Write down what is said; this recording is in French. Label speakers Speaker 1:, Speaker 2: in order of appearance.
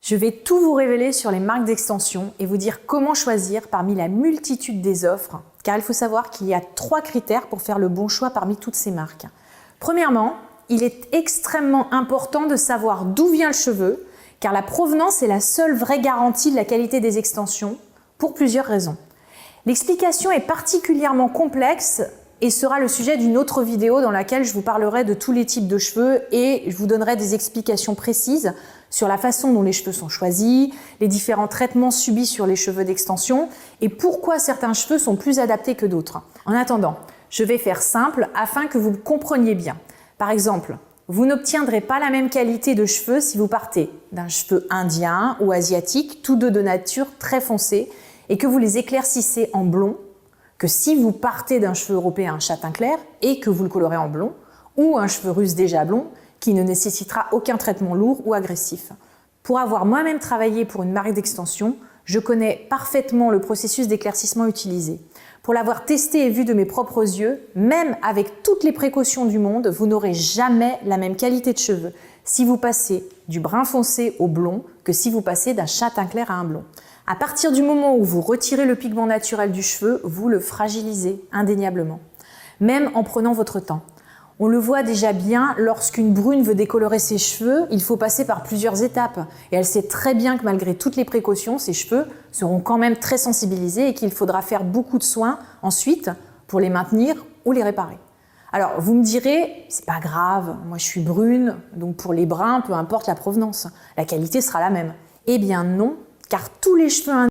Speaker 1: Je vais tout vous révéler sur les marques d'extension et vous dire comment choisir parmi la multitude des offres, car il faut savoir qu'il y a 3 critères pour faire le bon choix parmi toutes ces marques. Premièrement, il est extrêmement important de savoir d'où vient le cheveu, car la provenance est la seule vraie garantie de la qualité des extensions, pour plusieurs raisons. L'explication est particulièrement complexe et sera le sujet d'une autre vidéo dans laquelle je vous parlerai de tous les types de cheveux et je vous donnerai des explications précises sur la façon dont les cheveux sont choisis, les différents traitements subis sur les cheveux d'extension et pourquoi certains cheveux sont plus adaptés que d'autres. En attendant, je vais faire simple afin que vous compreniez bien. Par exemple, vous n'obtiendrez pas la même qualité de cheveux si vous partez d'un cheveu indien ou asiatique, tous deux de nature très foncée, et que vous les éclaircissez en blond, que si vous partez d'un cheveu européen châtain clair et que vous le colorez en blond, ou un cheveu russe déjà blond qui ne nécessitera aucun traitement lourd ou agressif. Pour avoir moi-même travaillé pour une marque d'extension, je connais parfaitement le processus d'éclaircissement utilisé. Pour l'avoir testé et vu de mes propres yeux, même avec toutes les précautions du monde, vous n'aurez jamais la même qualité de cheveux si vous passez du brun foncé au blond que si vous passez d'un châtain clair à un blond. À partir du moment où vous retirez le pigment naturel du cheveu, vous le fragilisez indéniablement, même en prenant votre temps. On le voit déjà bien, lorsqu'une brune veut décolorer ses cheveux, il faut passer par plusieurs étapes. Et elle sait très bien que malgré toutes les précautions, ses cheveux seront quand même très sensibilisés et qu'il faudra faire beaucoup de soins ensuite pour les maintenir ou les réparer. Alors vous me direz, c'est pas grave, moi je suis brune, donc pour les bruns, peu importe la provenance, la qualité sera la même. Eh bien non, car tous les cheveux